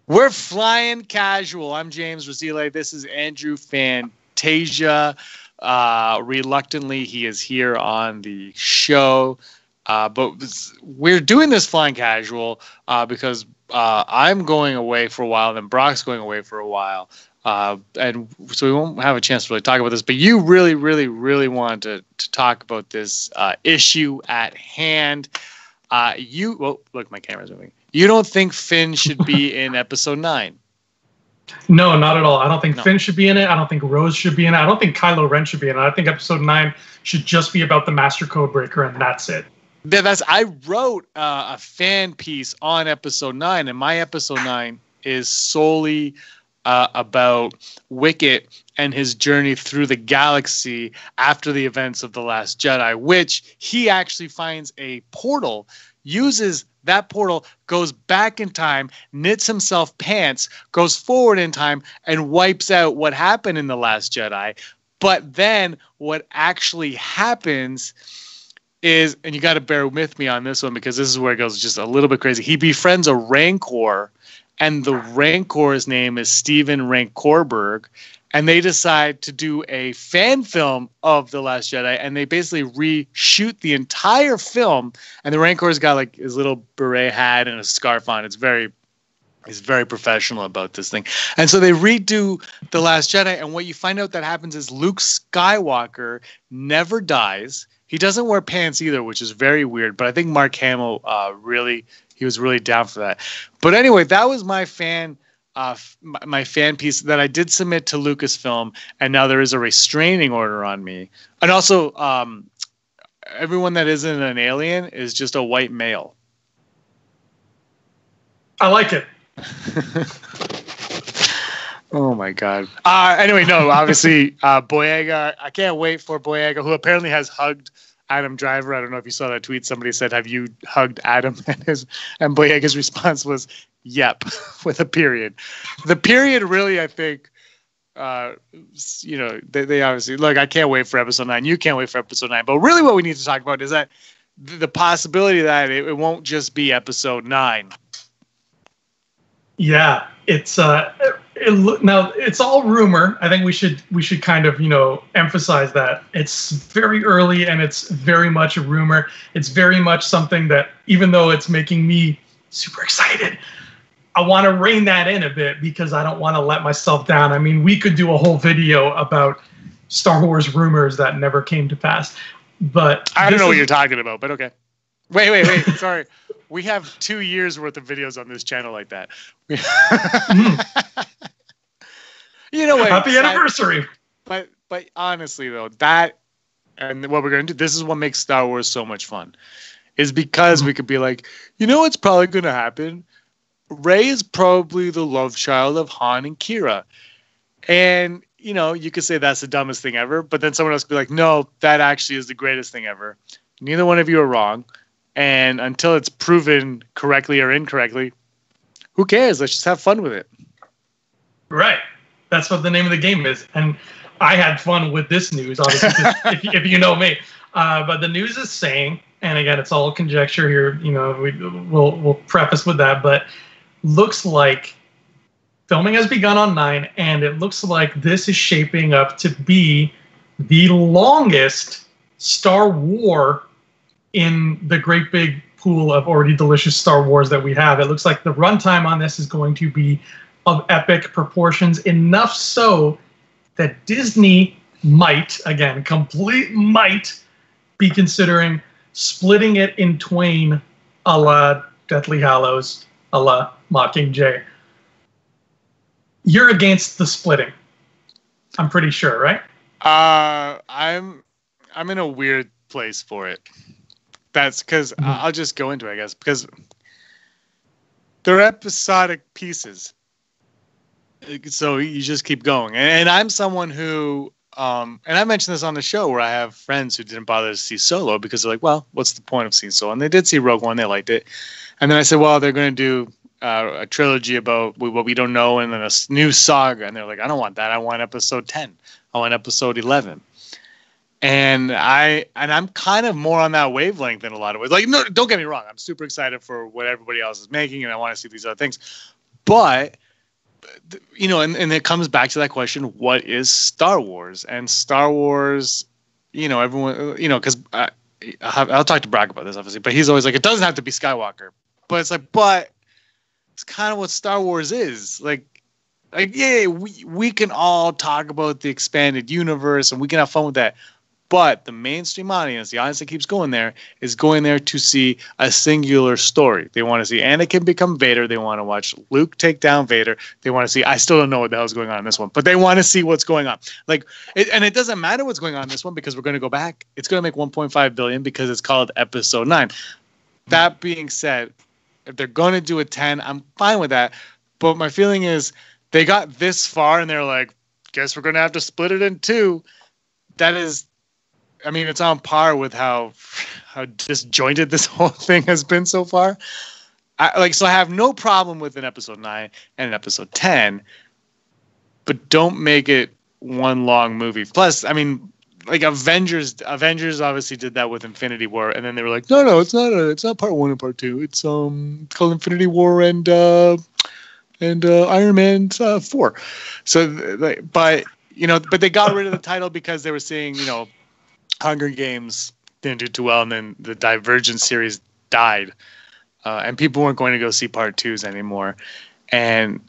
We're flying casual. I'm James Rosile. This is Andrew Fantasia. Reluctantly, he is here on the show. But we're doing this flying casual because I'm going away for a while, and Brock's going away for a while. And so we won't have a chance to really talk about this. But you really, really, really wanted to talk about this issue at hand. Well, look, my camera's moving. You don't think Finn should be in episode 9? No, not at all. I don't think Finn should be in it. I don't think Rose should be in it. I don't think Kylo Ren should be in it. I think episode 9 should just be about the Master Codebreaker, and that's it. I wrote a fan piece on episode 9, and my episode 9 is solely about Wicket and his journey through the galaxy after the events of The Last Jedi, which he actually finds a portal, uses that portal, goes back in time, knits himself pants, goes forward in time, and wipes out what happened in The Last Jedi. But then what actually happens is, and you got to bear with me on this one because this is where it goes just a little bit crazy. He befriends a Rancor, and the Rancor's name is Steven Rancorberg, and they decide to do a fan film of The Last Jedi, and they basically reshoot the entire film, and the Rancor's got like his little beret hat and a scarf on. He's very professional about this thing. And so they redo The Last Jedi, and what you find out that happens is Luke Skywalker never dies. He doesn't wear pants either, which is very weird, but I think Mark Hamill he was really down for that. But anyway, that was my fan piece that I did submit to Lucasfilm, and now there is a restraining order on me. And also, everyone that isn't an alien is just a white male. I like it. Oh my God. Anyway, no, obviously, Boyega. I can't wait for Boyega, who apparently has hugged Adam Driver. I don't know if you saw that tweet. Somebody said, "Have you hugged Adam?" And Boyega's response was, "Yep," with a period. The period really, I think, they obviously look. I can't wait for episode 9. You can't wait for episode 9. But really, what we need to talk about is that the possibility that it won't just be episode 9. Yeah, it's now it's all rumor. I think we should kind of emphasize that it's very early and it's very much a rumor. It's very much something that, even though it's making me super excited, I want to rein that in a bit because I don't want to let myself down. I mean, we could do a whole video about Star Wars rumors that never came to pass, but I don't know what you're talking about. But okay, wait, sorry. We have 2 years worth of videos on this channel like that. You know what? Happy anniversary. But honestly though, that and what we're going to do, this is what makes Star Wars so much fun, is because we could be like, what's probably going to happen? Rey is probably the love child of Han and Kira. And, you could say that's the dumbest thing ever, but then someone else could be like, no, that actually is the greatest thing ever. Neither one of you are wrong. And until it's proven correctly or incorrectly, who cares? Let's just have fun with it. Right. That's what the name of the game is. And I had fun with this news, obviously, if you know me. But the news is saying, and again, it's all conjecture here. We'll preface with that. But looks like filming has begun on 9, and it looks like this is shaping up to be the longest Star War in the great big pool of already delicious Star Wars that we have. It looks like the runtime on this is going to be of epic proportions, enough so that Disney might, again, might be considering splitting it in twain, a la Deathly Hallows, a la Mockingjay. You're against the splitting, I'm pretty sure, right? I'm in a weird place for it. That's because I'll just go into it, I guess, because they're episodic pieces. So you just keep going. And I'm someone who, and I mentioned this on the show, where I have friends who didn't bother to see Solo because they're like, well, what's the point of seeing Solo? And they did see Rogue One. They liked it. And then I said, well, they're going to do a trilogy about what we don't know and then a new saga. And they're like, I don't want that. I want episode 10. I want episode 11. And I'm kind of more on that wavelength in a lot of ways. Like, no, don't get me wrong. I'm super excited for what everybody else is making, and I want to see these other things. But and it comes back to that question: what is Star Wars? And Star Wars, everyone, because I'll talk to Brock about this, obviously, but he's always like, it doesn't have to be Skywalker, but it's like, but it's kind of what Star Wars is. Like, yeah, we can all talk about the expanded universe and we can have fun with that. But the mainstream audience, the audience that keeps going there, is going there to see a singular story. They want to see Anakin become Vader. They want to watch Luke take down Vader. They want to see, I still don't know what the hell's going on in this one, but they want to see what's going on. And it doesn't matter what's going on in this one because we're going to go back. It's going to make $1.5 billion because it's called Episode 9. That being said, if they're going to do a 10, I'm fine with that. But my feeling is they got this far and they're like, guess we're going to have to split it in two. That is, I mean, it's on par with how disjointed this whole thing has been so far. So I have no problem with an episode 9 and an episode 10, but don't make it one long movie. Plus, I mean, like Avengers obviously did that with Infinity War, and then they were like, no, it's not part 1 and part 2. It's called Infinity War and Iron Man 4. So, but they got rid of the title because they were saying, Hunger Games didn't do too well, and then the Divergent series died, and people weren't going to go see part 2s anymore.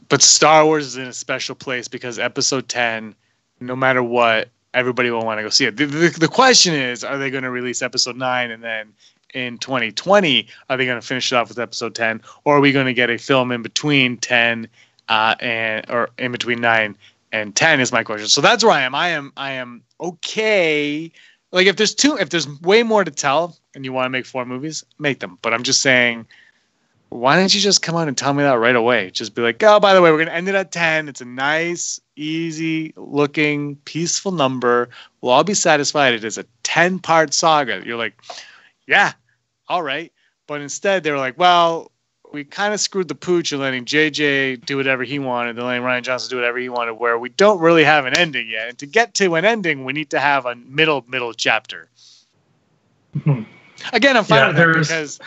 But Star Wars is in a special place because Episode 10, no matter what, everybody will want to go see it. The question is, are they going to release Episode 9 and then in 2020 are they going to finish it off with Episode 10, or are we going to get a film in between 10 or in between 9 and 10 is my question. So that's where I am. I am okay. Like if there's way more to tell and you want to make 4 movies, make them. But I'm just saying, why don't you just come out and tell me that right away? Just be like, oh, by the way, we're going to end it at 10. It's a nice, easy looking, peaceful number. We'll all be satisfied. It is a 10-part saga. You're like, yeah, all right. But instead they were like, well, we kind of screwed the pooch and letting JJ do whatever he wanted and letting Rian Johnson do whatever he wanted, where we don't really have an ending yet. And to get to an ending, we need to have a middle chapter. Mm-hmm. Again, I'm fine with that because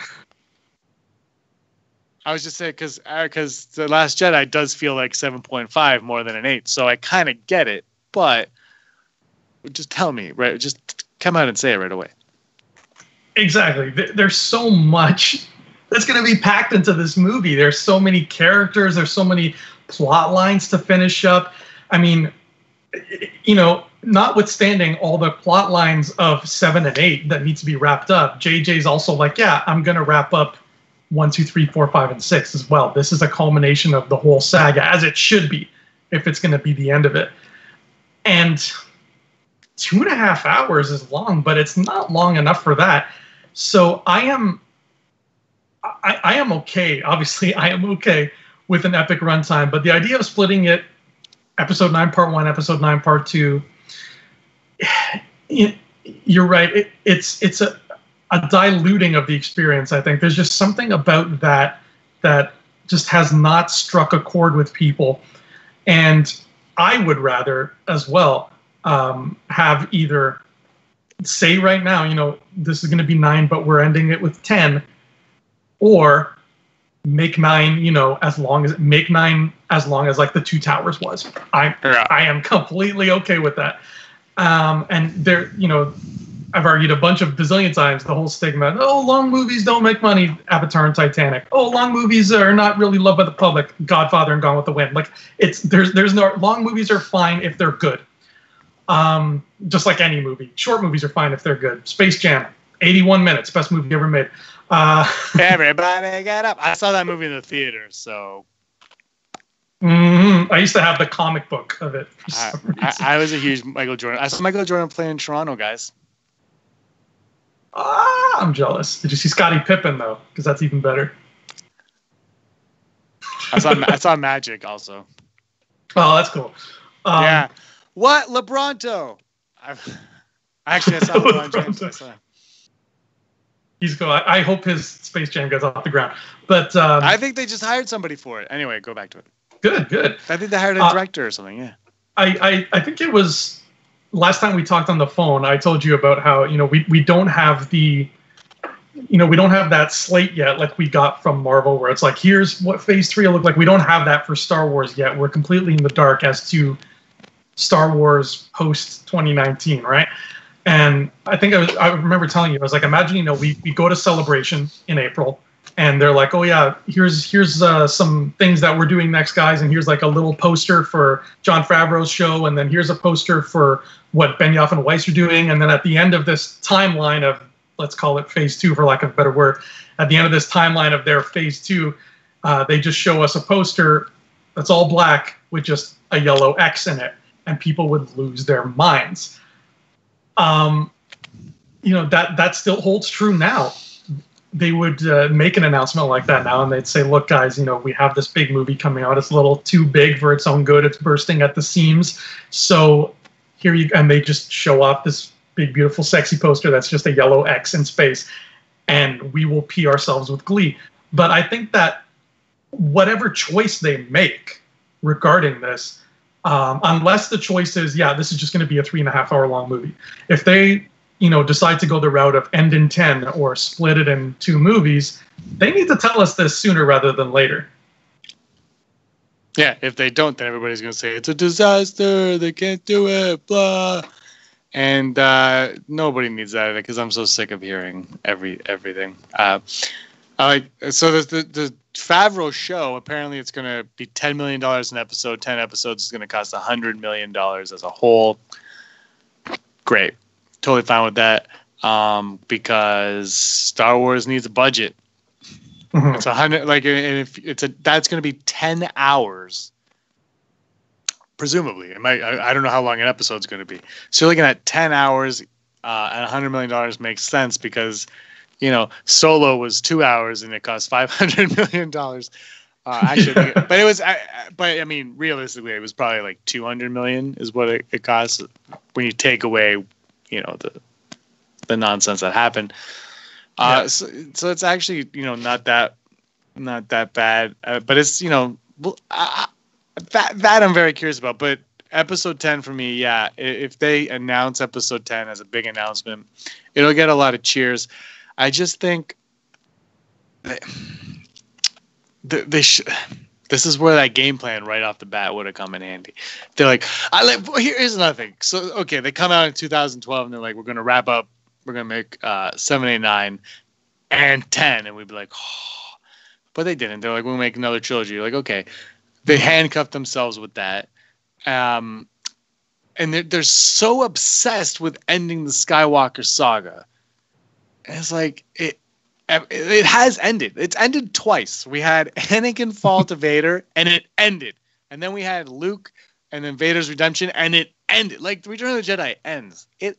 I was just saying because The Last Jedi does feel like 7.5 more than an 8. So I kind of get it, but just tell me, right? Just come out and say it right away. Exactly. There's so much that's going to be packed into this movie. There's so many characters. There's so many plot lines to finish up. I mean, notwithstanding all the plot lines of 7 and 8 that needs to be wrapped up, JJ's also like, yeah, I'm going to wrap up 1, 2, 3, 4, 5, and 6 as well. This is a culmination of the whole saga, as it should be, if it's going to be the end of it. And 2.5 hours is long, but it's not long enough for that. So I am okay. Obviously, I am okay with an epic runtime, but the idea of splitting it, Episode 9 Part 1, Episode 9 Part 2, you're right. It's a diluting of the experience. I think there's just something about that just has not struck a chord with people, and I would rather as well have either say right now, this is going to be 9, but we're ending it with 10. Or make 9, as long as like the Two Towers was. I am completely okay with that. And there, I've argued a bunch of bazillion times the whole stigma. Oh, long movies don't make money. Avatar and Titanic. Oh, long movies are not really loved by the public. Godfather and Gone with the Wind. Like there's no long movies are fine if they're good. Just like any movie. Short movies are fine if they're good. Space Jam, 81 minutes, best movie ever made. Everybody get up. I saw that movie in the theater, so. I used to have the comic book of it. I was a huge Michael Jordan. I saw Michael Jordan play in Toronto, guys. I'm jealous. Did you see Scottie Pippen, though? Because that's even better. I saw Magic also. Oh, that's cool. Yeah. What? LeBronto? I saw LeBron James. He's cool. I hope his Space Jam goes off the ground. But I think they just hired somebody for it. Anyway, go back to it. Good. I think they hired a director or something, yeah. I think it was last time we talked on the phone, I told you about how, we don't have the we don't have that slate yet like we got from Marvel, where it's like, here's what Phase 3 will look like. We don't have that for Star Wars yet. We're completely in the dark as to Star Wars post 2019, right? And I think I remember telling you, I was like, imagine, we go to Celebration in April, and they're like, oh yeah, here's some things that we're doing next, guys, and here's like a little poster for Jon Favreau's show, and then here's a poster for what Benioff and Weiss are doing, and then at the end of this timeline of, let's call it Phase 2 for lack of a better word, at the end of this timeline of their Phase 2, they just show us a poster that's all black with just a yellow X in it, and people would lose their minds. That still holds true now. They would make an announcement like that now, and they'd say, look, guys, we have this big movie coming out. It's a little too big for its own good. It's bursting at the seams. So here you, and they just show off this big, beautiful, sexy poster that's just a yellow X in space, and we will pee ourselves with glee. But I think that whatever choice they make regarding this, unless the choice is, this is just going to be a 3.5 hour long movie. If they, decide to go the route of end in 10 or split it in 2 movies, they need to tell us this sooner rather than later. Yeah, if they don't, then everybody's going to say it's a disaster. They can't do it, blah. And nobody needs that because I'm so sick of hearing everything. So the Favreau show, apparently it's going to be $10 million an episode. 10 episodes is going to cost $100 million as a whole. Great. Totally fine with that, because Star Wars needs a budget. Mm-hmm. It's 100, like, and that's going to be 10 hours. Presumably, I don't know how long an episode's going to be. So you're looking at 10 hours and $100 million makes sense because, Solo was 2 hours and it cost $500 million. Actually, but it was, realistically, it was probably like $200 million is what it costs when you take away, the nonsense that happened. So it's actually, not that bad, but it's, that I'm very curious about. But episode 10 for me, if they announce episode 10 as a big announcement, it'll get a lot of cheers. I just think this is where that game plan right off the bat would have come in handy. They're like, here's another thing. So, okay, they come out in 2012 and they're like, we're going to wrap up. We're going to make 7, 8, 9 and 10. And we'd be like, oh. But they didn't. They're like, we'll make another trilogy. You're like, okay. They handcuffed themselves with that. And they're so obsessed with ending the Skywalker saga. And it's like, it has ended. It's ended twice. We had Anakin fall to Vader, and it ended. And then we had Luke, and then Vader's redemption, and it ended. Like, Return of the Jedi ends. It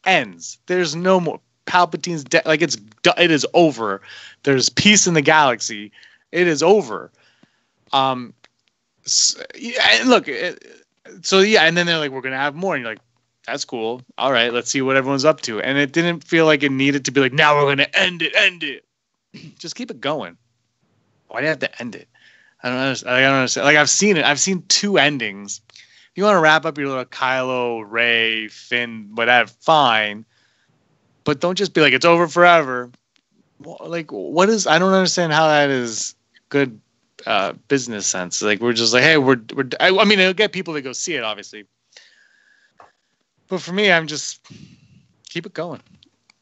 ends. There's no more. Palpatine's dead. Like, it is over. There's peace in the galaxy. It is over. And look, and then they're like, we're gonna have more, and you're like, that's cool. All right, let's see what everyone's up to. And it didn't feel like it needed to be like, now we're gonna end it. Just keep it going. Why do you have to end it? I don't understand. Like, I've seen it. I've seen 2 endings. If you want to wrap up your little Kylo, Rey, Finn, whatever, fine. But don't just be like, it's over forever. Like, what is? I don't understand how that is good business sense. Like, we're just like, hey, I mean, it'll get people to go see it, obviously. But for me, I'm just keep it going.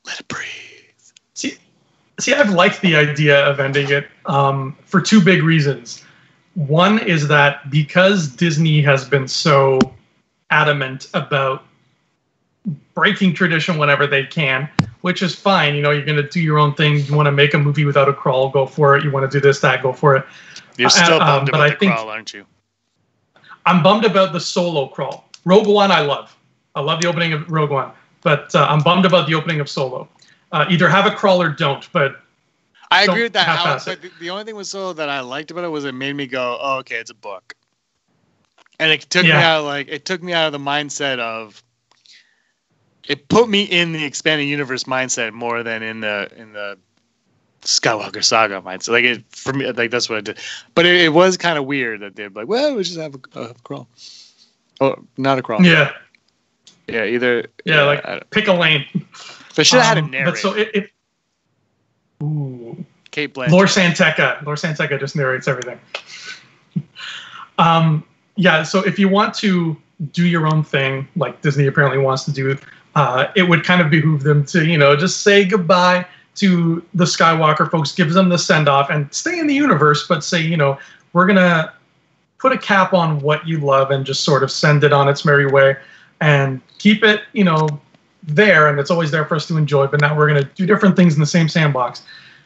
Let it breathe. See, I've liked the idea of ending it for 2 big reasons. One is that because Disney has been so adamant about breaking tradition whenever they can, which is fine. You're going to do your own thing. You want to make a movie without a crawl, go for it. You want to do this, that, go for it. You're still bummed about the crawl, aren't you? I'm bummed about the Solo crawl. Rogue One, I love. I love the opening of Rogue One, but I'm bummed about the opening of Solo. Either have a crawl or don't, but I agree with that. But the only thing with Solo that I liked about it was it made me go, oh, okay, it's a book. And it took me out of the mindset of, it put me in the expanding universe mindset more than in the Skywalker saga mindset. Like, for me, like, that's what I did. But it was kind of weird that they'd be like, well, we just have a crawl. Oh, not a crawl. Yeah. Yeah, either. Yeah, like, pick a lane. They should have had a narrator. But so Ooh. Kate Blanchett. Lor Santeca just narrates everything. Yeah, so if you want to do your own thing, like Disney apparently wants to do, it would kind of behoove them to, just say goodbye to the Skywalker folks, gives them the send-off, and stay in the universe, but say, we're going to put a cap on what you love and just sort of send it on its merry way and keep it, there, and it's always there for us to enjoy, but now we're going to do different things in the same sandbox.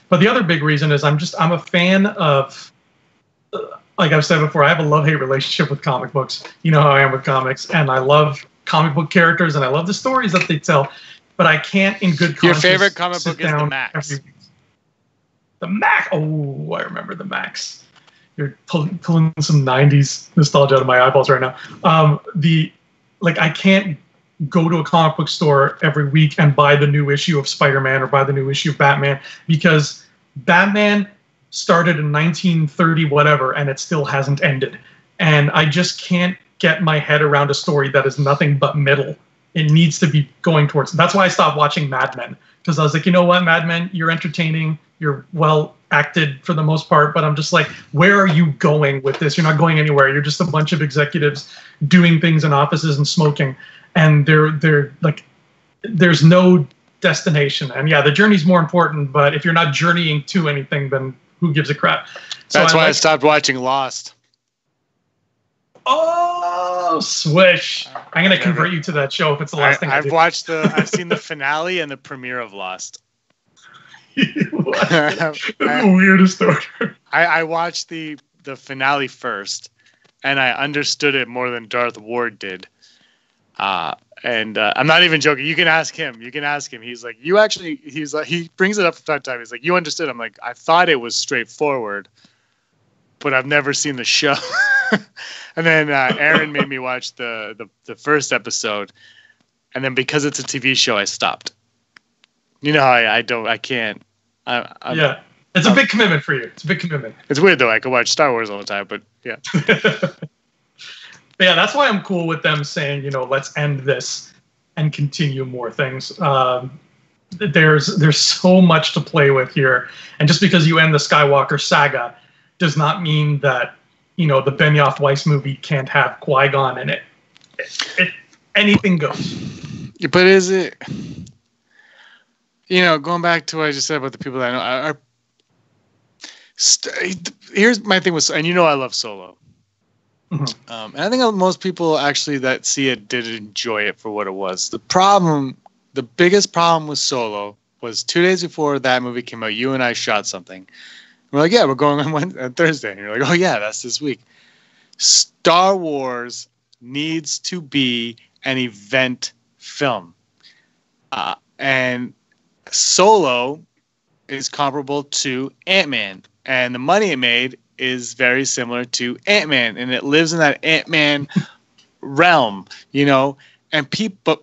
But the other big reason is I'm a fan of, like I've said before, I have a love-hate relationship with comic books. You know how I am with comics, and I love comic book characters, and I love the stories that they tell, but I can't in good conscience. Your favorite comic book is The Max. The Max. Oh, I remember The Max. You're pulling some 90s nostalgia out of my eyeballs right now. I can't go to a comic book store every week and buy the new issue of Spider-Man or buy the new issue of Batman, because Batman started in 1930 whatever and it still hasn't ended, and I just can't get my head around a story that is nothing but middle. It needs to be going towards. That's why I stopped watching Mad Men, because I was like, you know what, Mad Men, you're entertaining, you're well acted for the most part, but I'm just like, where are you going with this? You're not going anywhere. You're just a bunch of executives doing things in offices and smoking, and they're like, there's no destination. And yeah, the journey's more important, but if you're not journeying to anything, then who gives a crap? So that's why I stopped watching Lost. Oh, swish! I'm gonna convert you to that show if it's the last thing I do. I've seen the finale and the premiere of Lost. The weirdest order. I watched the finale first, and I understood it more than Darth Ward did. And I'm not even joking. You can ask him. He's like, he brings it up from time to time. He's like, you understood. I'm like, I thought it was straightforward, but I've never seen the show. And then Aaron made me watch the first episode, and then because it's a TV show, I stopped. You know, I can't. Yeah, it's a big commitment for you. It's a big commitment. It's weird though. I could watch Star Wars all the time, but yeah. But yeah, that's why I'm cool with them saying, let's end this and continue more things. There's so much to play with here, and just because you end the Skywalker saga does not mean that the Benioff Weiss movie can't have Qui-Gon in it. Anything goes. But is it? Going back to what I just said about the people that I know, here's my thing with, and I love Solo. Mm-hmm. And I think most people actually that see it did enjoy it for what it was. The biggest problem with Solo was 2 days before that movie came out, you and I shot something. We're like, yeah, we're going on Thursday. And you're like, oh yeah, that's this week. Star Wars needs to be an event film. And Solo is comparable to Ant-Man. And the money it made is very similar to Ant-Man. And it lives in that Ant-Man realm, And people,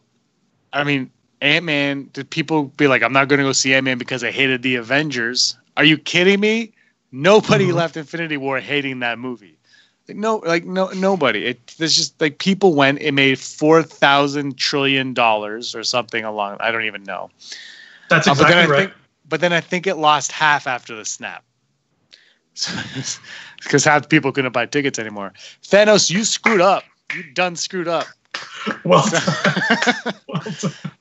Ant-Man, did people be like, I'm not going to go see Ant-Man because I hated the Avengers? Are you kidding me? Nobody left Infinity War hating that movie. Nobody. There's just like people went. It made $4,000 trillion or something along. I don't even know. That's exactly right. But then I think it lost half after the snap, because half the people couldn't buy tickets anymore. Thanos, you screwed up. You done screwed up. Well done.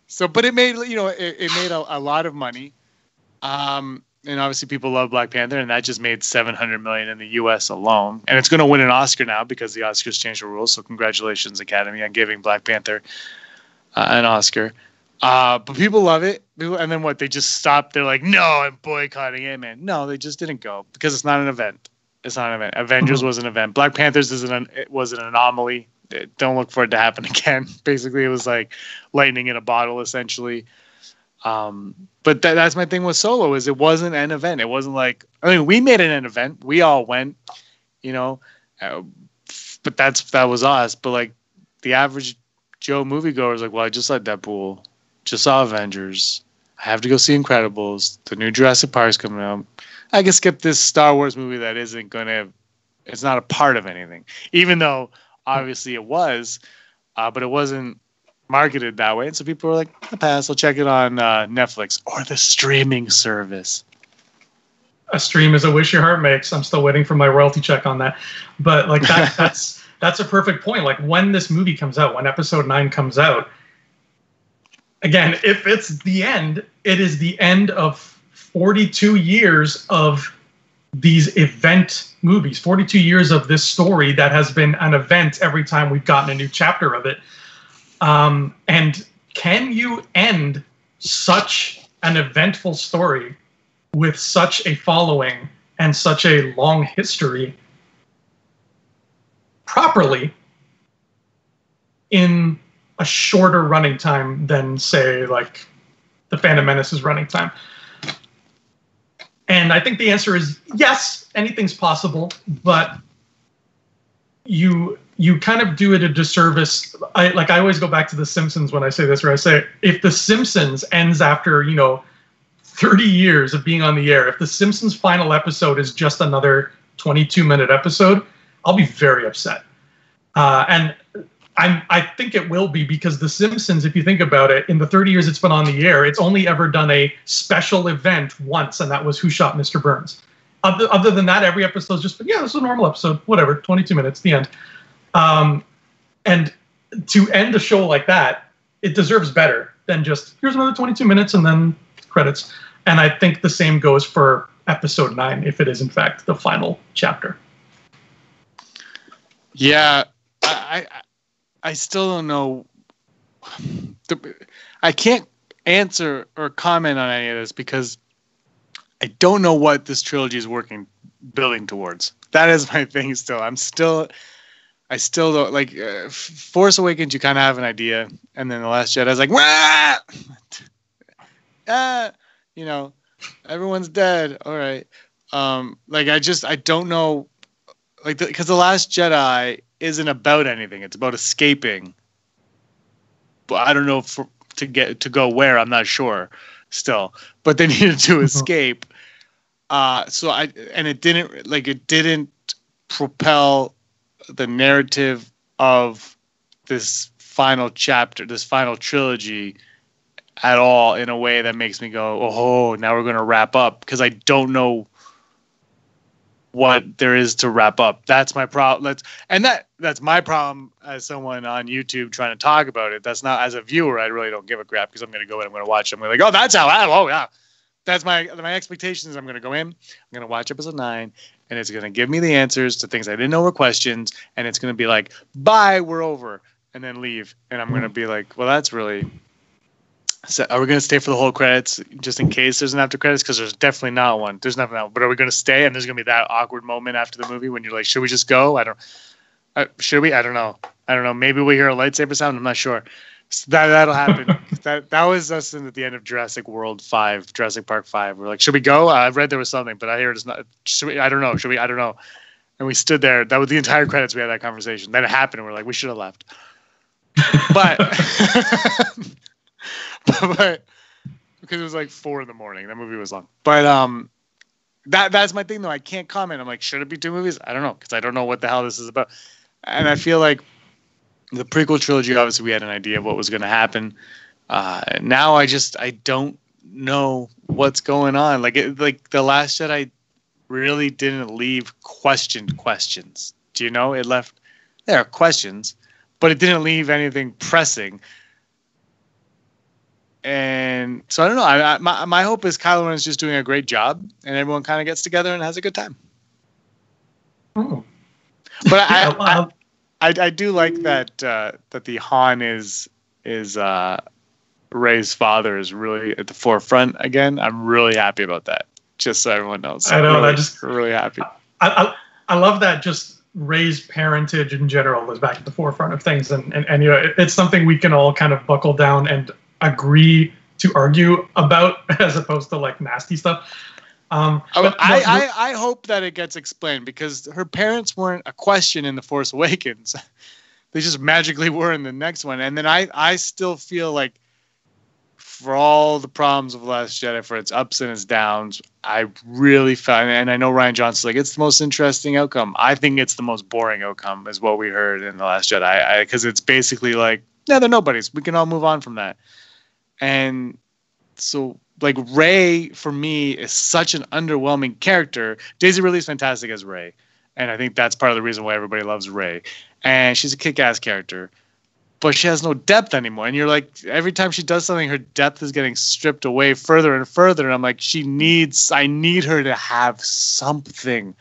So, but it made it made a lot of money. And obviously people love Black Panther, and that just made $700 million in the U.S. alone. And it's going to win an Oscar now because the Oscars changed the rules. So congratulations, Academy, on giving Black Panther an Oscar. But people love it. And then what? They just stopped. They're like, no, I'm boycotting Ant-Man. No, they just didn't go because it's not an event. It's not an event. Avengers was an event. Black Panthers was an anomaly. Don't look for it to happen again. Basically, it was like lightning in a bottle, essentially. But that's my thing with Solo is it wasn't an event. It wasn't like, we made it an event. We all went, but that was us. But like the average Joe moviegoer is like, well, I just saw Deadpool, just saw Avengers. I have to go see Incredibles. The new Jurassic Park's coming out. I can skip this Star Wars movie that isn't going to, it's not a part of anything, even though obviously it was, but it wasn't marketed that way. And so people were like, I'll pass. I'll check it on Netflix or the streaming service. a stream is a wish your heart makes. I'm still waiting for my royalty check on that. But like that's a perfect point. Like when this movie comes out, when episode 9 comes out, again, if it's the end, it is the end of 42 years of these event movies, 42 years of this story that has been an event every time we've gotten a new chapter of it. And can you end such an eventful story with such a following and such a long history properly in a shorter running time than, say, like the Phantom Menace's running time? And I think the answer is yes, anything's possible, but you kind of do it a disservice. I always go back to The Simpsons when I say this, where I say, if The Simpsons ends after, 30 years of being on the air, if The Simpsons final episode is just another 22-minute episode, I'll be very upset. And I think it will be, because The Simpsons, if you think about it, in the 30 years it's been on the air, it's only ever done a special event once, and that was Who Shot Mr. Burns. Other than that, every episode's just been, this is a normal episode, whatever, 22 minutes, the end. And to end a show like that, it deserves better than just, here's another 22 minutes and then credits. And I think the same goes for episode 9, if it is in fact the final chapter. Yeah, I still don't know. I can't answer or comment on any of this because I don't know what this trilogy is building towards. That is my thing still. I still don't, like, Force Awakens, you kind of have an idea, and then The Last Jedi is like, wah! Everyone's dead. All right. I don't know, because The Last Jedi isn't about anything. It's about escaping. But I don't know to go where. I'm not sure still. But they needed to escape. It didn't propel the narrative of this final chapter, this final trilogy at all in a way that makes me go, oh, now we're going to wrap up, because I don't know what there is to wrap up. That's my problem. That's my problem as someone on YouTube trying to talk about it. That's not, as a viewer, I really don't give a crap, because I'm going to go in, I'm going to watch it. I'm going to that's how, oh yeah. That's my expectations. I'm going to go in, I'm going to watch episode 9, and it's going to give me the answers to things I didn't know were questions, and it's going to be like, bye, we're over, and then leave. And I'm going to be like, well, that's really... So are we going to stay for the whole credits just in case there's an after credits? Because there's definitely not one. There's nothing else. But are we going to stay? And there's going to be that awkward moment after the movie when you're like, should we just go? Should we? I don't know. Maybe we hear a lightsaber sound. I'm not sure. So that'll happen. that was us at the end of Jurassic Park 5. We're like, should we go? I read there was something, but I hear it's not. Should we? I don't know. Should we? I don't know. And we stood there. That was the entire credits. We had that conversation. Then it happened, and we're like, we should have left. But because it was like 4 a.m. That movie was long. But that's my thing though. I can't comment. I'm like, should it be 2 movies? I don't know, because I don't know what the hell this is about. And I feel like the prequel trilogy, obviously we had an idea of what was going to happen. Now I don't know what's going on. Like The Last Jedi really didn't leave questions. Do you know? It left there are questions, but it didn't leave anything pressing. And so I don't know. My hope is Kylo Ren is just doing a great job, and everyone kind of gets together and has a good time. Oh. But I do like that the Han is Rey's father is really at the forefront again. I'm really happy about that. Just so everyone knows. I know. Really, really happy. I love that. Just Rey's parentage in general is back at the forefront of things, and it's something we can all kind of buckle down and agree to argue about, as opposed to like nasty stuff. I hope that it gets explained, because her parents weren't a question in The Force Awakens. They just magically were in the next one. And then I still feel like, for all the problems of The Last Jedi, for its ups and its downs, I really found, and I know Rian Johnson's like, it's the most interesting outcome. I think it's the most boring outcome, is what we heard in The Last Jedi, because it's basically like, they're nobodies. We can all move on from that. And so like Rey for me is such an underwhelming character. Daisy Ridley's fantastic as Rey, and I think that's part of the reason why everybody loves Rey. And she's a kick-ass character, but she has no depth anymore. And you're like, every time she does something, her depth is getting stripped away further and further. And I'm like, I need her to have something.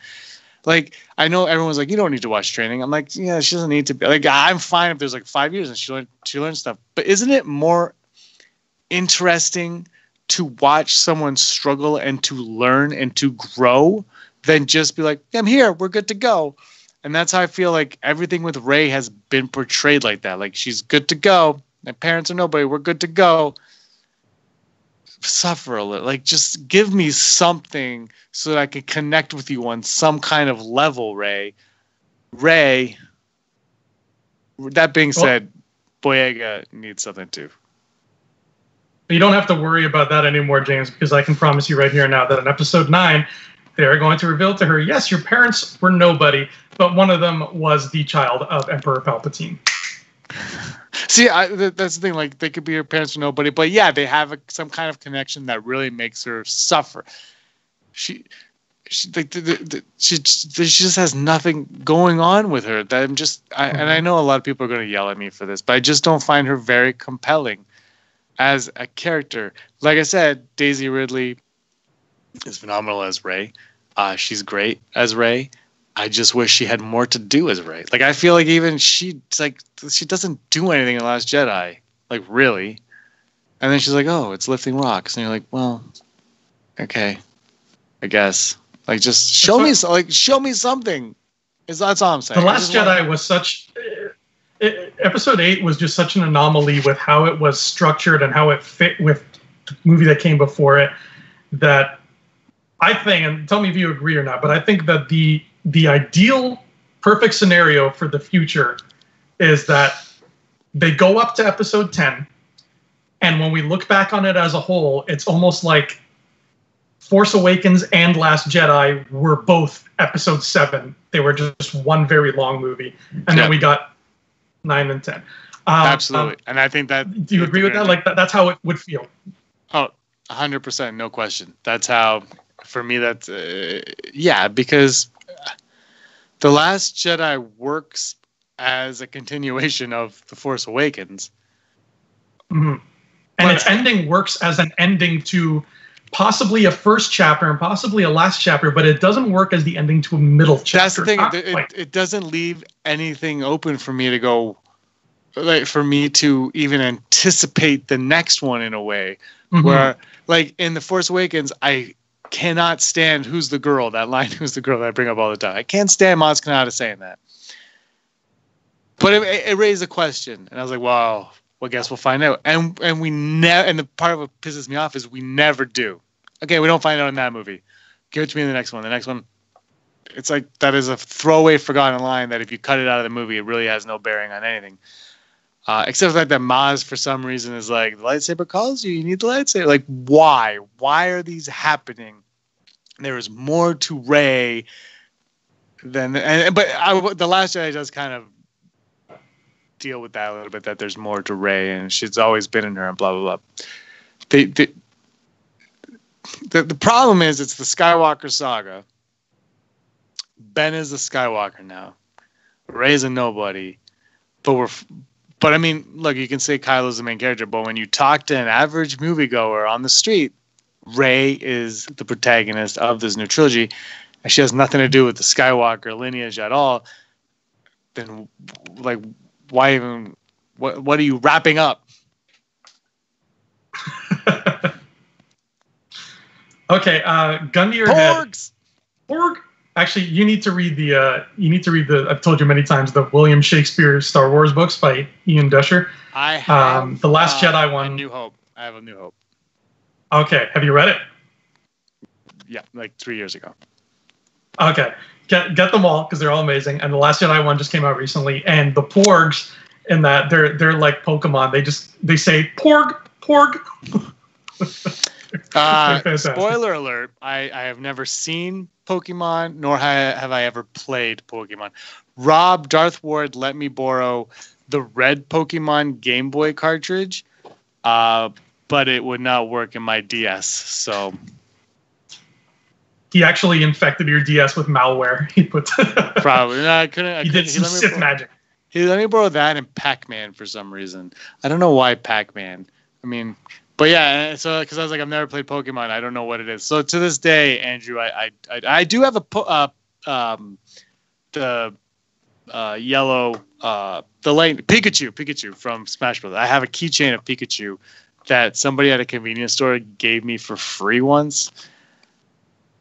Like, I know everyone's like, you don't need to watch Training. I'm like, yeah, she doesn't need to be. Like, I'm fine if there's like 5 years and she learns stuff. But isn't it more interesting to watch someone struggle and to learn and to grow than just be like, I'm here, we're good to go? And that's how I feel like everything with Rey has been portrayed like that. Like, she's good to go. My parents are nobody. We're good to go. Suffer a little. Like, just give me something so that I can connect with you on some kind of level, Rey. Rey, that being said, Boyega needs something too. You don't have to worry about that anymore, James, because I can promise you right here now that in episode 9, they're going to reveal to her, yes, your parents were nobody, but one of them was the child of Emperor Palpatine. See, that's the thing. Like, they could be her parents or nobody, but yeah, they have some kind of connection that really makes her suffer. She just has nothing going on with her. That and I know a lot of people are going to yell at me for this, but I just don't find her very compelling as a character. Like I said, Daisy Ridley is phenomenal as Rey. She's great as Rey. I just wish she had more to do as Rey. Like, I feel like even she doesn't do anything in The Last Jedi. Like, really. And then she's like, oh, it's lifting rocks. And you're like, well, okay, I guess. Like, just show me something. That's all I'm saying. The Last Jedi was such... Episode 8 was just such an anomaly with how it was structured and how it fit with the movie that came before it, that I think, and tell me if you agree or not, but I think that the ideal perfect scenario for the future is that they go up to episode 10, and when we look back on it as a whole, it's almost like Force Awakens and Last Jedi were both episode 7. They were just one very long movie, and then we got 9 and 10. Absolutely. And I think that... Do you agree with that? Like, that's how it would feel. Oh, 100%, no question. That's how, for me, that's... yeah, because The Last Jedi works as a continuation of The Force Awakens. Mm-hmm. And its ending works as an ending to possibly a first chapter and possibly a last chapter, but it doesn't work as the ending to a middle chapter. That's the thing. It doesn't leave anything open for me to go, like, for me to even anticipate the next one in a way. Mm-hmm. Where, like, in The Force Awakens, I cannot stand who's the girl, that line, who's the girl that I bring up all the time. I can't stand Maz Kanata saying that. But it raised a question, and I was like, wow. Well, I guess we'll find out. And we never. And the part of what pisses me off is we never do. Okay, we don't find out in that movie. Give it to me in the next one. The next one, it's like that is a throwaway, forgotten line that if you cut it out of the movie, it really has no bearing on anything. Except for the fact that Maz, for some reason, is like, the lightsaber calls you. You need the lightsaber. Like, why? Why are these happening? There is more to Rey than. But The Last Jedi does kind of deal with that a little bit, that there's more to Rey and she's always been in her and blah blah blah. The problem is it's the Skywalker saga. Ben is the Skywalker now. Rey's a nobody, but I mean, look, you can say Kylo's the main character, but when you talk to an average moviegoer on the street, Rey is the protagonist of this new trilogy, and she has nothing to do with the Skywalker lineage at all. Then, like, why even? What are you wrapping up? Okay, gun to your Porgs! Head. Porg. Actually, you need to read the. I've told you many times, the William Shakespeare Star Wars books by Ian Dusher. I have the Last Jedi one. New Hope. I have A New Hope. Okay, have you read it? Yeah, like 3 years ago. Okay. Get them all because they're all amazing. And the Last Jedi one just came out recently. And the Porgs in that they're like Pokemon. They say Porg. Spoiler alert! I have never seen Pokemon, nor have I ever played Pokemon. Rob, Darth Ward let me borrow the red Pokemon Game Boy cartridge. but it would not work in my DS. So he actually infected your DS with malware. He put probably no, I couldn't. He did some Sith magic. He let me borrow that and Pac-Man for some reason. I don't know why Pac-Man. I mean, but yeah. So because I was like, I've never played Pokemon. I don't know what it is. So to this day, Andrew, I do have the yellow the light Pikachu from Smash Bros. I have a keychain of Pikachu that somebody at a convenience store gave me for free once.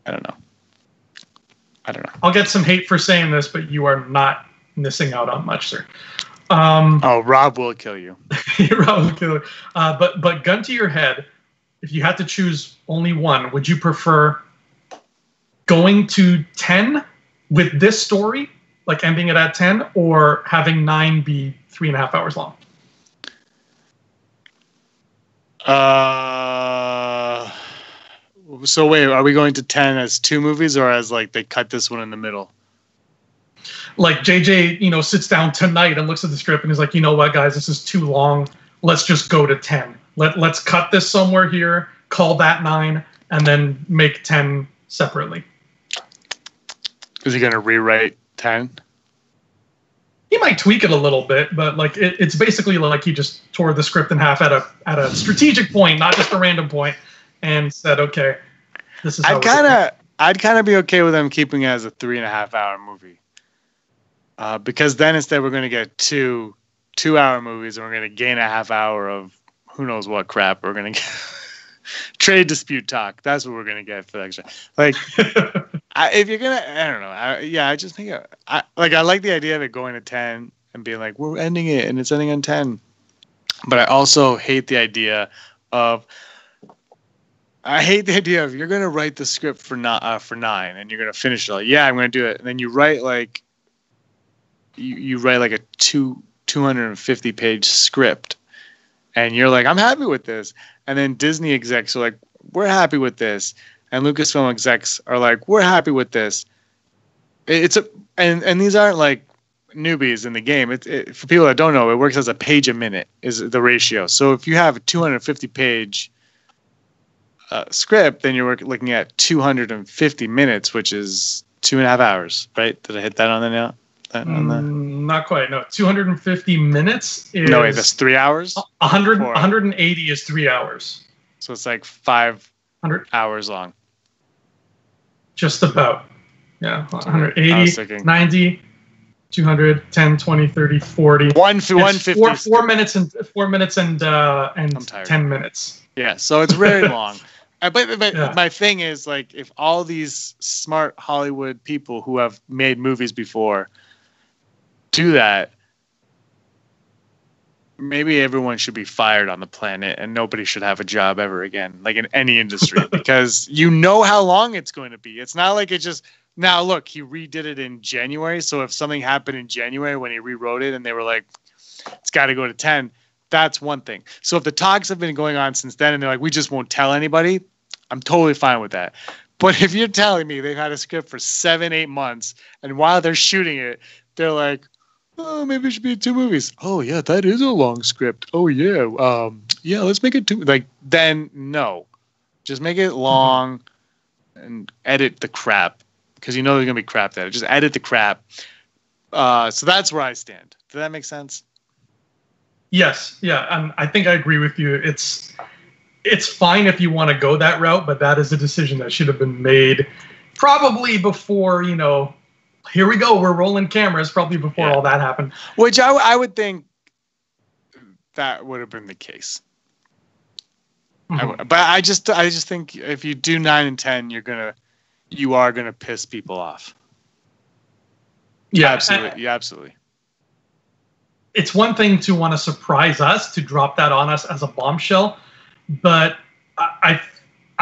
I don't know. I'll get some hate for saying this, but you are not missing out on much, sir. Rob will kill you. Rob will kill you. But gun to your head, if you had to choose only one, would you prefer going to 10 with this story, like ending it at 10, or having 9 be 3.5 hours long? So wait, are we going to 10 as 2 movies, or as like they cut this one in the middle? Like JJ, sits down tonight and looks at the script and is like, you know what, guys, this is too long. Let's just go to 10. Let's cut this somewhere here, call that 9, and then make 10 separately. Is he going to rewrite 10? He might tweak it a little bit, but like it's basically like he just tore the script in half at a strategic point, not just a random point, and said, okay, this is how I'd kind of be okay with them keeping it as a 3.5 hour movie. Because then instead we're going to get two 2-hour movies, and we're going to gain a half hour of who knows what crap. We're going to get trade dispute talk. That's what we're going to get for the extra. Like, if you're going to, I don't know. I just think, I like the idea of it going to 10 and being like, we're ending it and it's ending on 10. But I also hate the idea of, you're going to write the script for 9 and you're going to finish it. Like, yeah, I'm going to do it. And then you write like, you write like a 250 page script and you're like, I'm happy with this. And then Disney execs are like, we're happy with this. And Lucasfilm execs are like, we're happy with this. And these aren't like newbies in the game. For people that don't know, it works as a page a minute is the ratio. So if you have a 250 page script, then you're looking at 250 minutes, which is 2.5 hours, right? Did I hit that on the nail? Not quite. No, 250 minutes is... No, wait, that's 3 hours? 180 is 3 hours. So it's like 500 hours long. Just about. Yeah, 180, 90, 200, 10, 20, 30, 40. 150. 4 minutes and 10 minutes. Yeah, so it's very long. But yeah. My thing is, like, if all these smart Hollywood people who have made movies before do that, maybe everyone should be fired on the planet and nobody should have a job ever again, like in any industry, because you know how long it's going to be. It's not like it just... Now, look, he redid it in January, so if something happened in January when he rewrote it and they were like, it's got to go to 10, that's one thing. So if the talks have been going on since then and they're like, we just won't tell anybody, I'm totally fine with that. But if you're telling me they've had a script for 7-8 months and while they're shooting it, they're like, oh, maybe it should be 2 movies. Oh, yeah, that is a long script. Oh, yeah. Yeah, let's make it 2. Like, then no. Just make it long and edit the crap. Because you know there's going to be crap there. Just edit the crap. So that's where I stand. Does that make sense? Yes. Yeah. I think I agree with you. It's fine if you want to go that route, but that is a decision that should have been made probably before, here we go, we're rolling cameras, probably before all that happened. Which I would think that would have been the case. Mm-hmm. But I just think if you do 9 and 10, you are gonna piss people off. Yeah, absolutely. Yeah, absolutely. It's one thing to want to surprise us, to drop that on us as a bombshell, but I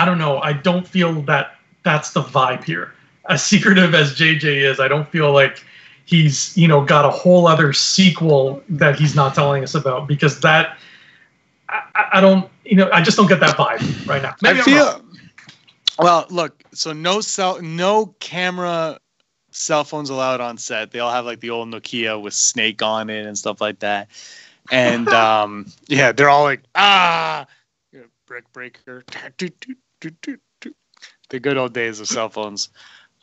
don't know. I don't feel that that's the vibe here. As secretive as JJ is, I don't feel like he's got a whole other sequel that he's not telling us about, because that I don't I just don't get that vibe right now. Maybe I'm wrong. Well, look, so no camera cell phones allowed on set. They all have like the old Nokia with Snake on it and stuff like that. And yeah, they're all like, brick breaker. The good old days of cell phones.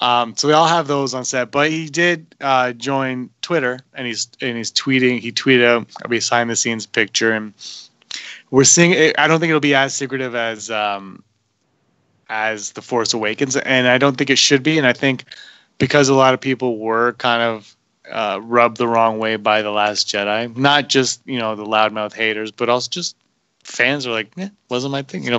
So we all have those on set, but he did join Twitter, and he's tweeting. He tweeted out a behind the scenes picture, and we're seeing it. I don't think it'll be as secretive as The Force Awakens, and I don't think it should be. And I think because a lot of people were kind of rubbed the wrong way by The Last Jedi, not just the loudmouth haters, but also just fans are like, wasn't my thing.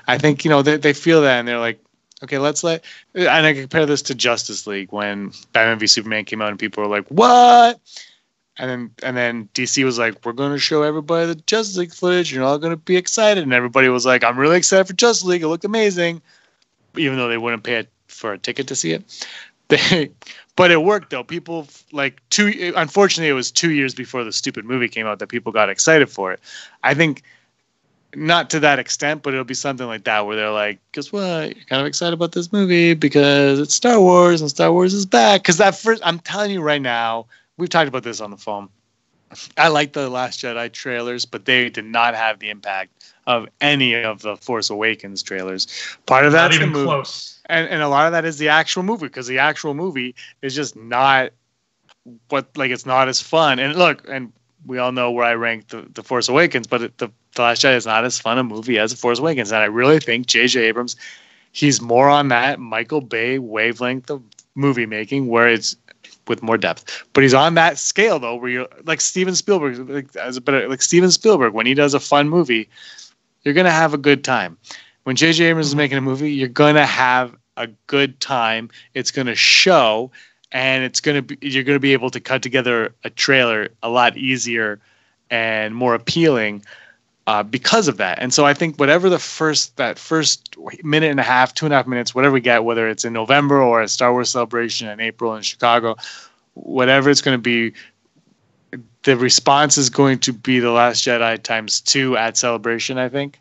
I think they feel that, and they're like, okay, and I compare this to Justice League when Batman v Superman came out and people were like, what? And then DC was like, we're going to show everybody the Justice League footage. You're all going to be excited. And everybody was like, I'm really excited for Justice League. It looked amazing. Even though they wouldn't pay for a ticket to see it. But it worked, though. People, unfortunately, it was 2 years before the stupid movie came out that people got excited for it. I think not to that extent, but it'll be something like that where they're like, guess what? You're kind of excited about this movie because it's Star Wars and Star Wars is back. Because I'm telling you right now, we've talked about this on the phone. I like the Last Jedi trailers, but they did not have the impact of any of the Force Awakens trailers. Part of that's not even the movie, close, and a lot of that is the actual movie, because the actual movie is just not it's not as fun. And look, and we all know where I rank the Force Awakens, but the Last Jedi is not as fun a movie as the Force Awakens, and I really think J.J. Abrams, he's more on that Michael Bay wavelength of movie making, where it's with more depth. But he's on that scale though, where you're like Steven Spielberg, Steven Spielberg, when he does a fun movie, you're gonna have a good time. When J.J. Abrams is making a movie, you're gonna have a good time. It's gonna show, and you're gonna be able to cut together a trailer a lot easier and more appealing because of that. And so I think whatever that first minute and a half, 2.5 minutes, whatever we get, whether it's in November or a Star Wars Celebration in April in Chicago, whatever it's going to be, the response is going to be The Last Jedi ×2 at Celebration, I think.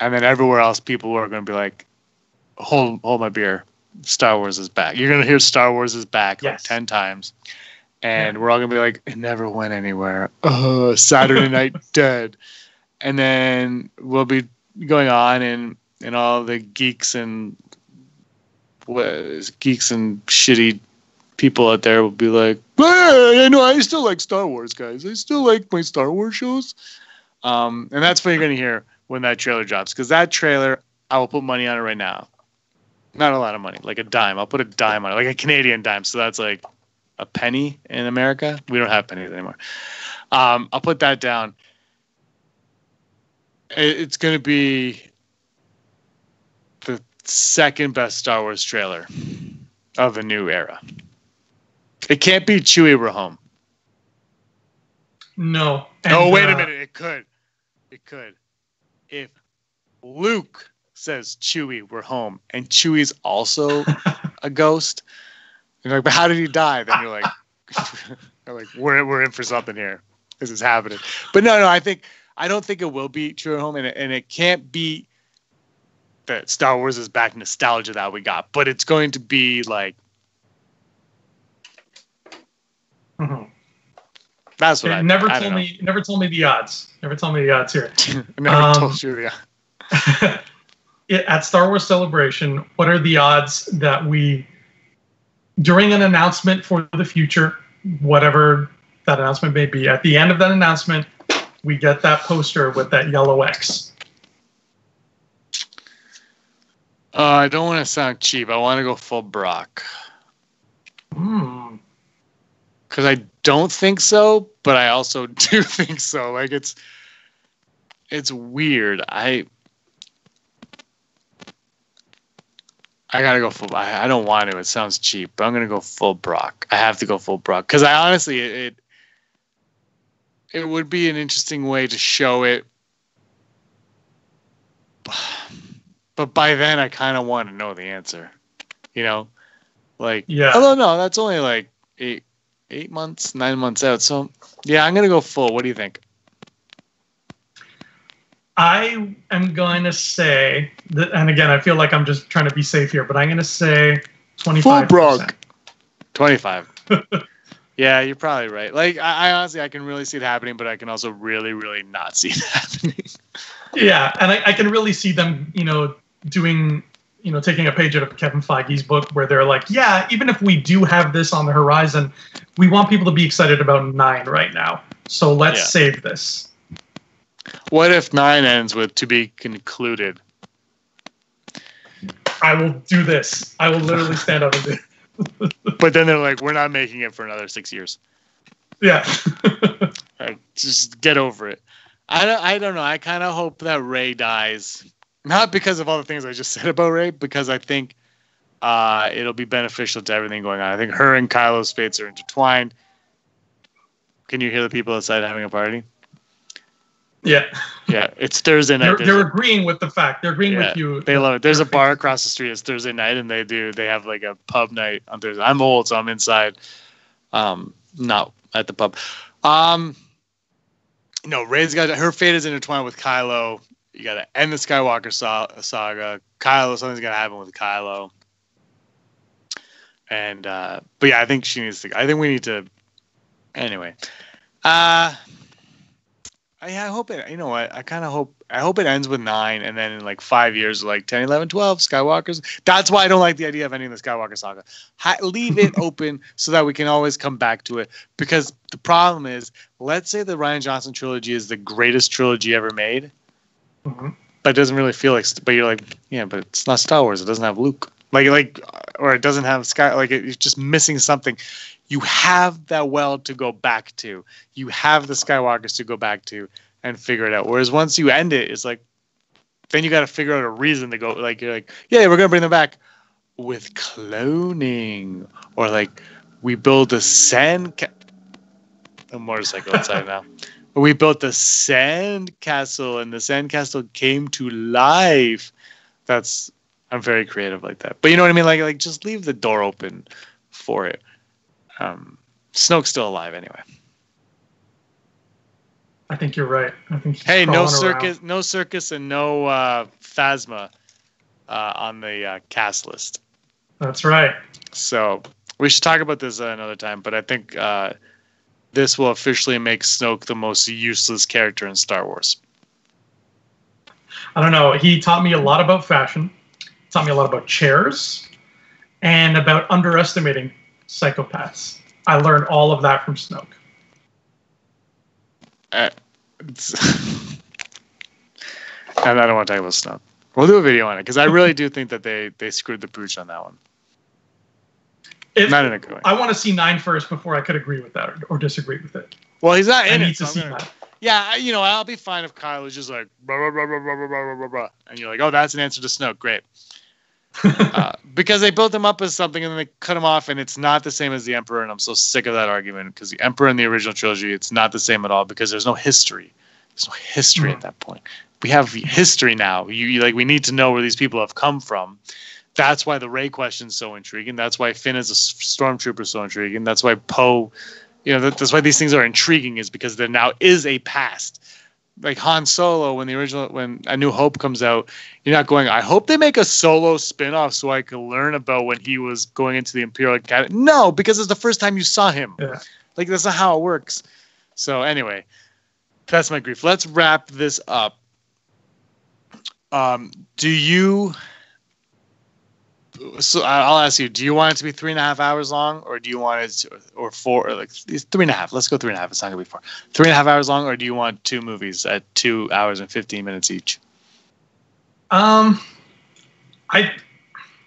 And then everywhere else, people are going to be like, hold my beer. Star Wars is back. You're going to hear Star Wars is back like 10 times. And we're all going to be like, it never went anywhere. Oh, Saturday Night Dead. And then we'll be going on, and all the geeks and shitty people out there will be like, hey, I still like Star Wars, guys. I still like my Star Wars shows. And that's what you're going to hear when that trailer drops. Because that trailer, I will put money on it right now. Not a lot of money, like a dime. I'll put a dime on it, like a Canadian dime. So that's like a penny in America. We don't have pennies anymore. I'll put that down. It's going to be the second best Star Wars trailer of a new era. It can't be Chewie, we're home. No. And, wait a minute. It could. If Luke says, Chewie, we're home, and Chewie's also a ghost, you're like, but how did he die? Then you're like, we're in for something here. This is happening. But no, I don't think it will be True at Home, and it can't be that Star Wars is back nostalgia that we got, but it's going to be like. That's what Never told me the odds. Never told me the odds here. Never told you the odds. At Star Wars Celebration, what are the odds that during an announcement for the future, whatever that announcement may be, at the end of that announcement, we get that poster with that yellow X? I don't want to sound cheap. I want to go full Brock. Because I don't think so, but I also do think so. Like, it's weird. I gotta go full. I don't want to. It sounds cheap, but I'm gonna go full Brock. I have to go full Brock because I honestly it would be an interesting way to show it. But by then, I kind of want to know the answer. Like, although no, that's only like 8 months, 9 months out. So yeah, I'm gonna go full. What do you think? I am going to say that, and again, I feel like I'm just trying to be safe here, but I'm going to say 25%. Full Brock. 25. Yeah, you're probably right. Like, I honestly, I can really see it happening, but I can also really, really not see it happening. Yeah, and I can really see them, doing, taking a page out of Kevin Feige's book where they're like, yeah, even if we do have this on the horizon, we want people to be excited about 9 right now. So let's save this. What if 9 ends with "to be concluded"? I will do this. I will literally stand up and do it. But then they're like, we're not making it for another 6 years. Yeah. Right, just get over it. I don't know. I kind of hope that Rey dies. Not because of all the things I just said about Rey, because I think it'll be beneficial to everything going on. I think her and Kylo's fates are intertwined. Can you hear the people outside having a party? Yeah. Yeah, it's Thursday night. They're agreeing with the fact. They're agreeing with you. They love it. There's a bar across the street. It's Thursday night, and they have like a pub night on Thursday. I'm old, so I'm inside. Not at the pub. No, Rey's got her fate is intertwined with Kylo. You got to end the Skywalker saga. Kylo, something's got to happen with Kylo. And but yeah, I think she needs to. I think we need to. Anyway, I hope it. You know what? I kind of hope. I hope it ends with 9, and then in like 5 years, like 10, 11, 12 Skywalkers. That's why I don't like the idea of ending the Skywalker saga. Leave it open so that we can always come back to it. Because the problem is, let's say the Rian Johnson trilogy is the greatest trilogy ever made, but it doesn't really feel like. But you're like, yeah, but it's not Star Wars. It doesn't have Luke. Or it doesn't have Sky. Like it's just missing something. You have that well to go back to. You have the Skywalkers to go back to and figure it out. Whereas once you end it, it's like, then you got to figure out a reason to go. Like you're like, yeah, we're gonna bring them back with cloning, or like we build a motorcycle outside now. We built the sand castle, and the sand castle came to life. I'm very creative like that. But you know what I mean? Like just leave the door open for it. Snoke's still alive anyway. I think you're right. I think hey, no circus, and no Phasma on the cast list. That's right. So we should talk about this another time. But I think this will officially make Snoke the most useless character in Star Wars. I don't know. He taught me a lot about fashion. Taught me a lot about chairs, and about underestimating psychopaths. I learned all of that from Snoke. And I don't want to talk about Snoke. We'll do a video on it because I really do think that they screwed the pooch on that one. Not in a good way. I want to see 9 first before I could agree with that or disagree with it. Well, he's not in it. I need to see that. Yeah, I'll be fine if Kyle is just like blah, blah, blah, blah, blah, blah, blah, blah, and you're like, oh, that's an answer to Snoke. Great. Because they built him up as something and then they cut him off, and it's not the same as the Emperor, and I'm so sick of that argument because the Emperor in the original trilogy, it's not the same at all because there's no history. There's no history at that point. We have history now. We need to know where these people have come from. That's why the Rey question is so intriguing. That's why Finn as a stormtrooper is so intriguing. That's why Poe, that's why these things are intriguing, is because there now is a past. Like Han Solo, when A New Hope comes out, you're not going, I hope they make a Solo spin-off so I can learn about when he was going into the Imperial Academy. No, because it's the first time you saw him. Yeah. Like, that's not how it works. So anyway, that's my grief. Let's wrap this up. So I'll ask you, do you want it to be 3.5 hours long, or do you want it or 4, or like 3.5? Let's go 3.5. It's not gonna be 4. 3.5 hours long, or do you want 2 movies at 2 hours and 15 minutes each? I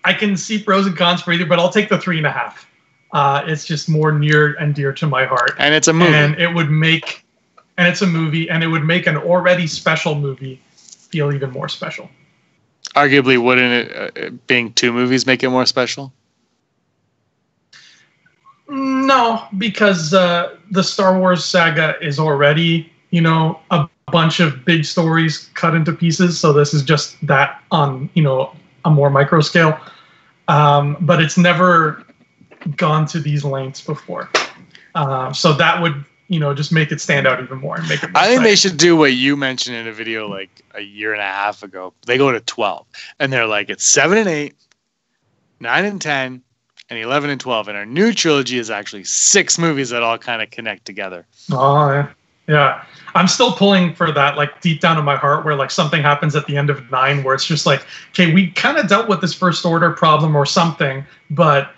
can see pros and cons for either, but I'll take the 3.5. It's just more near and dear to my heart. And it's a movie. And it's a movie, and it would make an already special movie feel even more special. Arguably, wouldn't it being 2 movies make it more special? No, because the Star Wars saga is already, a bunch of big stories cut into pieces. So this is just that on, a more micro scale. But it's never gone to these lengths before. So that would, just make it stand out even more and make it more I think exciting. they should do what you mentioned in a video like a year and a half ago. They go to 12, and they're like, it's 7 and 8, 9 and 10, and 11 and 12. And our new trilogy is actually 6 movies that all kind of connect together. Oh, yeah. Yeah. I'm still pulling for that, like deep down in my heart, where like something happens at the end of 9 where it's just like, okay, we kind of dealt with this first order problem or something, but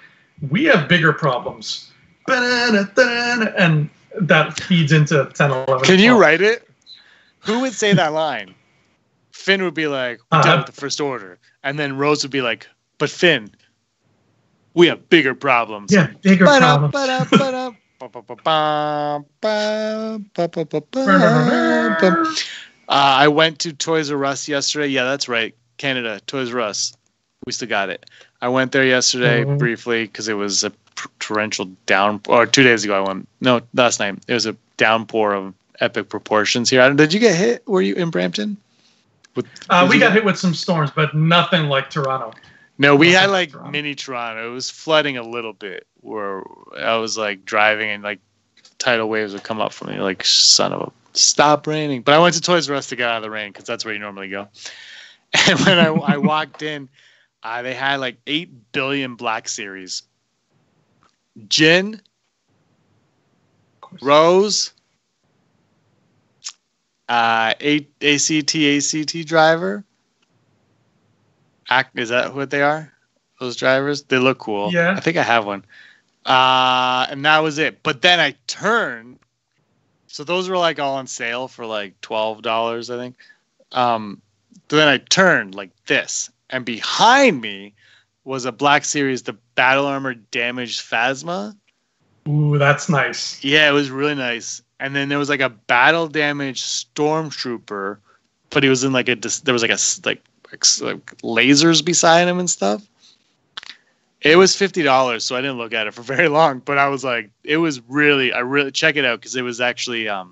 we have bigger problems. And that feeds into 10, 11. Can you write it? Who would say that line? Finn would be like, we dealt with the first order. And then Rose would be like, but Finn, we have bigger problems. Yeah, bigger problems. I went to Toys R Us yesterday. Yeah, that's right. Canada, Toys R Us. We still got it. I went there yesterday briefly because it was a torrential downpour. Or 2 days ago, I went. No, last night. It was a downpour of epic proportions here. Did you get hit? Were you in Brampton? We got hit with some storms, but nothing like Toronto. No, we had like mini Toronto. It was flooding a little bit where I was like driving and like tidal waves would come up from me like, son of a, stop raining. But I went to Toys R Us to get out of the rain because that's where you normally go. And when I walked in, they had like 8 billion Black Series. Gin, Rose, ACT driver. Is that what they are? Those drivers? They look cool. Yeah. I think I have one. And that was it. But then I turned. So those were like all on sale for like $12, I think. Then I turned like this. And behind me was a Black Series, the Battle Armor Damaged Phasma. Ooh, that's nice. Yeah, it was really nice. And then there was like a Battle Damaged Stormtrooper, but he was in like there was like lasers beside him and stuff. It was $50, so I didn't look at it for very long. But I was like, I really check it out because it was actually it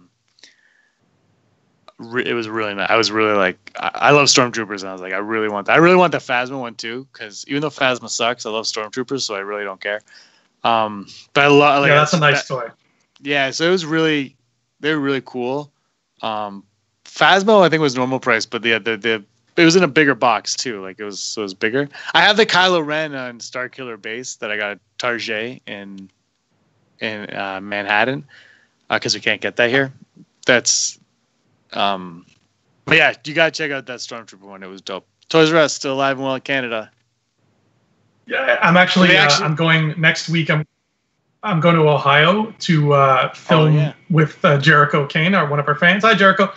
was really nice. I was really like, I love Stormtroopers, and I was like, I really want that. I really want the Phasma one too, because even though Phasma sucks, I love Stormtroopers, so I really don't care. But I love. Like, yeah, that's a nice toy. Yeah, so they were really cool. Phasma, I think, was normal price, but the it was in a bigger box too. Like it was bigger. I have the Kylo Ren on Starkiller base that I got at Target in Manhattan because we can't get that here. That's but yeah, you gotta check out that Stormtrooper one. It was dope. Toys R Us still alive and well in Canada. Yeah, I'm actually I'm going next week. I'm going to Ohio to film with Jericho Kane, one of our fans. Hi, Jericho.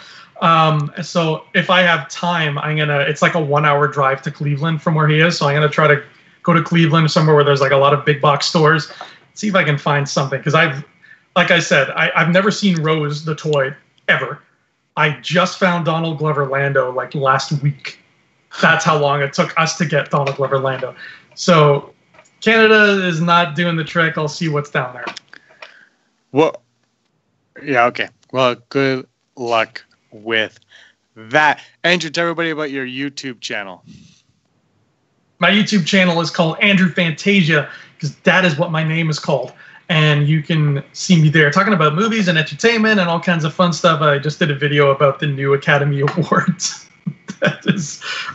So if I have time, it's like a 1 hour drive to Cleveland from where he is. So I'm going to try to go to Cleveland, somewhere where there's like a lot of big box stores, see if I can find something. Cause like I said, I've never seen Rose, the toy, ever. I just found Donald Glover Lando like last week. That's how long it took us to get Donald Glover Lando. So Canada is not doing the trick. I'll see what's down there. Well, yeah, okay. Well, good luck with that. Andrew, tell everybody about your YouTube channel. My YouTube channel is called Andrew Fantasia because that is what my name is called. And you can see me there talking about movies and entertainment and all kinds of fun stuff. I just did a video about the new Academy Awards.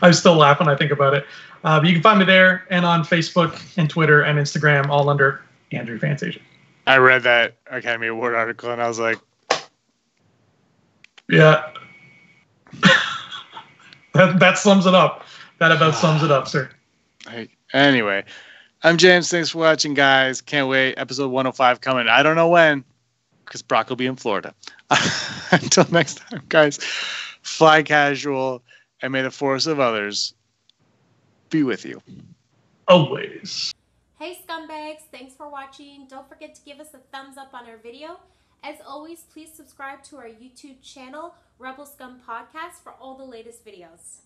I'm still laughing when I think about it. But you can find me there and on Facebook and Twitter and Instagram, all under Andrew Fantasia. I read that Academy Award article and I was like, yeah. that sums it up. That about sums it up, sir. Anyway, I'm James. Thanks for watching, guys. Can't wait. Episode 105 coming. I don't know when, because Brock will be in Florida. Until next time, guys, fly casual, and may the force of others be with you. Always. Hey scumbags, thanks for watching. Don't forget to give us a thumbs up on our video. As always, please subscribe to our YouTube channel, Rebel Scum Podcast, for all the latest videos.